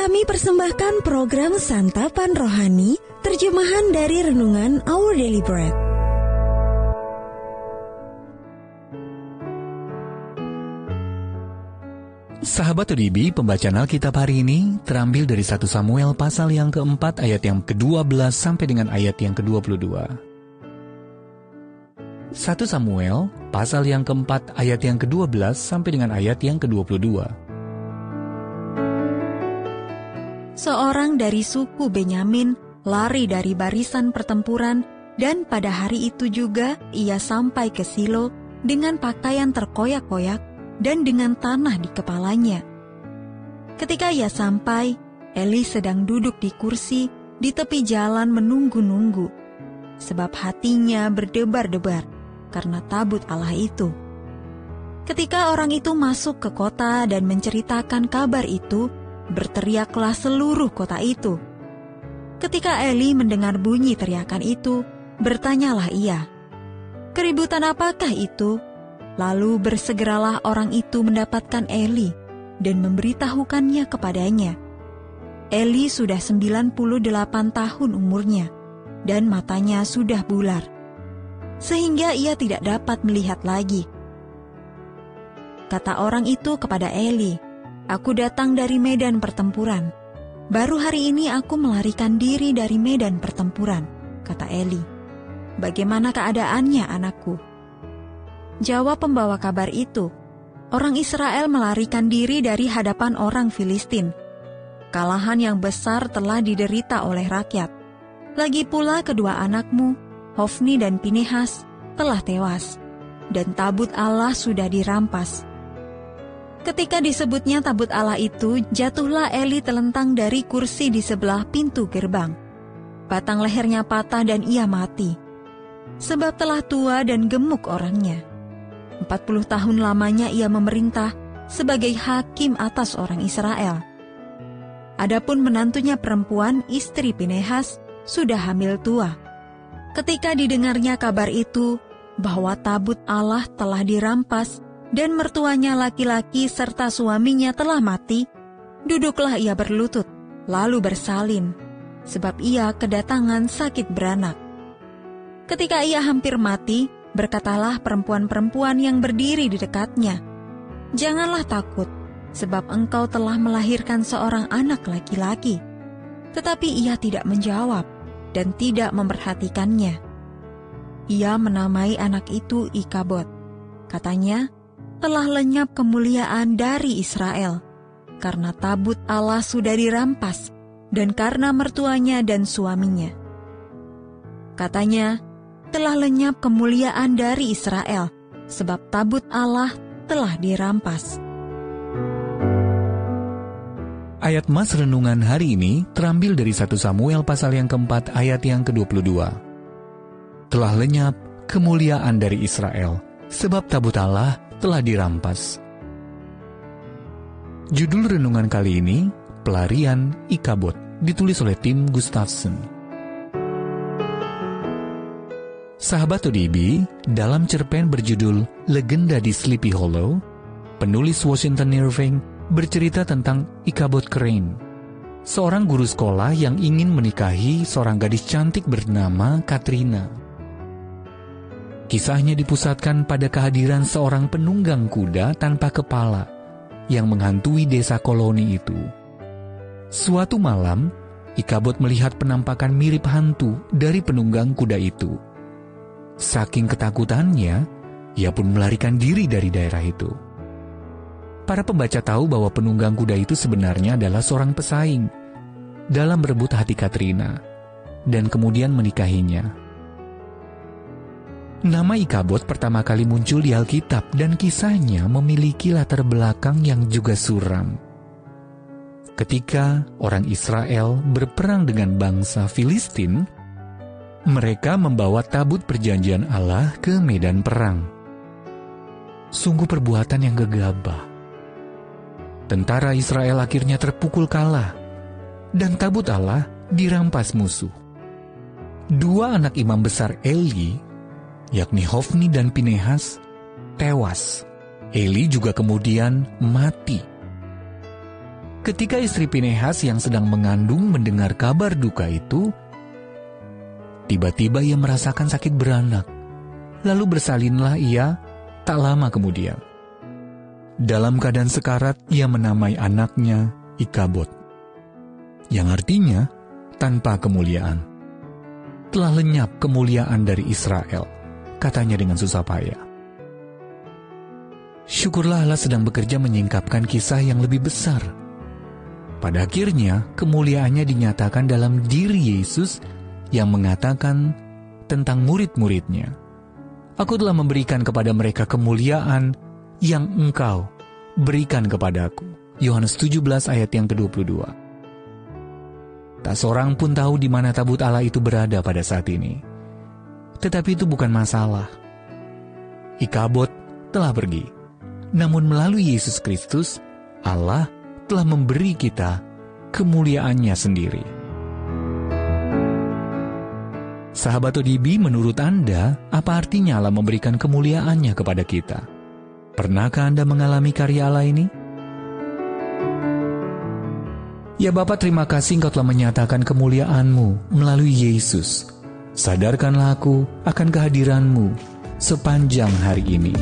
Kami persembahkan program Santapan Rohani, terjemahan dari Renungan Our Daily Bread. Sahabat ODB, pembacaan Alkitab hari ini terambil dari 1 Samuel pasal yang keempat ayat yang ke-12 sampai dengan ayat yang ke-22. 1 Samuel pasal yang keempat ayat yang ke-12 sampai dengan ayat yang ke-22. Seorang dari suku Benyamin lari dari barisan pertempuran, dan pada hari itu juga ia sampai ke Silo dengan pakaian terkoyak-koyak dan dengan tanah di kepalanya. Ketika ia sampai, Eli sedang duduk di kursi di tepi jalan menunggu-nunggu, sebab hatinya berdebar-debar karena tabut Allah itu. Ketika orang itu masuk ke kota dan menceritakan kabar itu, berteriaklah seluruh kota itu. Ketika Eli mendengar bunyi teriakan itu, bertanyalah ia, "Keributan apakah itu?" Lalu bersegeralah orang itu mendapatkan Eli dan memberitahukannya kepadanya. Eli sudah 98 tahun umurnya, dan matanya sudah bular, sehingga ia tidak dapat melihat lagi. Kata orang itu kepada Eli, "Aku datang dari medan pertempuran. Baru hari ini aku melarikan diri dari medan pertempuran," kata Eli. "Bagaimana keadaannya, anakku?" Jawab pembawa kabar itu, "Orang Israel melarikan diri dari hadapan orang Filistin. Kalahan yang besar telah diderita oleh rakyat. Lagi pula kedua anakmu, Hofni dan Pinehas, telah tewas, dan tabut Allah sudah dirampas." Ketika disebutnya tabut Allah itu, jatuhlah Eli telentang dari kursi di sebelah pintu gerbang. Batang lehernya patah dan ia mati, sebab telah tua dan gemuk orangnya. 40 tahun lamanya ia memerintah sebagai hakim atas orang Israel. Adapun menantunya perempuan, istri Pinehas, sudah hamil tua. Ketika didengarnya kabar itu, bahwa tabut Allah telah dirampas, dan mertuanya laki-laki serta suaminya telah mati, duduklah ia berlutut, lalu bersalin, sebab ia kedatangan sakit beranak. Ketika ia hampir mati, berkatalah perempuan-perempuan yang berdiri di dekatnya, "Janganlah takut, sebab engkau telah melahirkan seorang anak laki-laki." Tetapi ia tidak menjawab dan tidak memperhatikannya. Ia menamai anak itu Ikabod. Katanya, "Telah lenyap kemuliaan dari Israel, karena tabut Allah sudah dirampas, dan karena mertuanya dan suaminya." Katanya, "Telah lenyap kemuliaan dari Israel, sebab tabut Allah telah dirampas." Ayat Mas Renungan hari ini terambil dari 1 Samuel pasal yang keempat ayat yang ke-22. Telah lenyap kemuliaan dari Israel, sebab tabut Allah telah dirampas. Judul renungan kali ini, Pelarian Ikabod, ditulis oleh Tim Gustafson. Sahabat ODB, dalam cerpen berjudul Legenda di Sleepy Hollow, penulis Washington Irving bercerita tentang Ikabod Crane, seorang guru sekolah yang ingin menikahi seorang gadis cantik bernama Katrina. Kisahnya dipusatkan pada kehadiran seorang penunggang kuda tanpa kepala yang menghantui desa koloni itu. Suatu malam, Ikabod melihat penampakan mirip hantu dari penunggang kuda itu. Saking ketakutannya, ia pun melarikan diri dari daerah itu. Para pembaca tahu bahwa penunggang kuda itu sebenarnya adalah seorang pesaing dalam merebut hati Katrina dan kemudian menikahinya. Nama Ikabod pertama kali muncul di Alkitab dan kisahnya memiliki latar belakang yang juga suram. Ketika orang Israel berperang dengan bangsa Filistin, mereka membawa tabut perjanjian Allah ke medan perang. Sungguh perbuatan yang gegabah. Tentara Israel akhirnya terpukul kalah, dan tabut Allah dirampas musuh. Dua anak imam besar Eli, yakni Hofni dan Pinehas, tewas. Eli juga kemudian mati. Ketika istri Pinehas yang sedang mengandung mendengar kabar duka itu, tiba-tiba ia merasakan sakit beranak. Lalu bersalinlah ia tak lama kemudian. Dalam keadaan sekarat, ia menamai anaknya Ikabod, yang artinya tanpa kemuliaan. Telah lenyap kemuliaan dari Israel, katanya dengan susah payah. Syukurlah Allah sedang bekerja menyingkapkan kisah yang lebih besar. Pada akhirnya, kemuliaannya dinyatakan dalam diri Yesus yang mengatakan tentang murid-muridnya, "Aku telah memberikan kepada mereka kemuliaan yang engkau berikan kepadaku." Yohanes 17 ayat yang ke-22. Tak seorang pun tahu di mana tabut Allah itu berada pada saat ini. Tetapi itu bukan masalah. Ikabod telah pergi. Namun melalui Yesus Kristus, Allah telah memberi kita kemuliaannya sendiri. Sahabat ODB, menurut Anda, apa artinya Allah memberikan kemuliaannya kepada kita? Pernahkah Anda mengalami karya Allah ini? Ya Bapa, terima kasih Engkau telah menyatakan kemuliaan-Mu melalui Yesus. Sadarkanlah aku akan kehadiran-Mu sepanjang hari ini.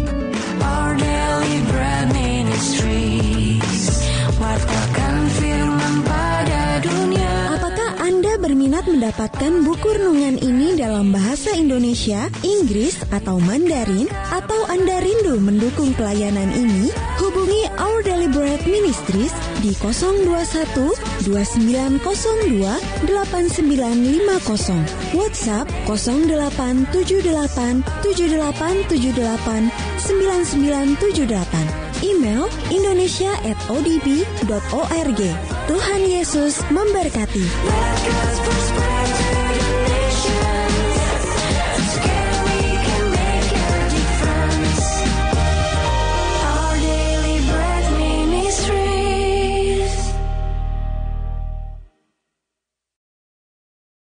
Our Daily Bread Ministries, wartakan firman pada dunia. Apakah Anda berminat mendapatkan buku renungan ini dalam bahasa Indonesia, Inggris, atau Mandarin? Atau Anda rindu mendukung pelayanan ini? Hubungi Our Daily Bread Ministries di 021 2902 8950, WhatsApp 0878 7878 9978, email indonesia@odb.org. Tuhan Yesus memberkati. Let God's prosperity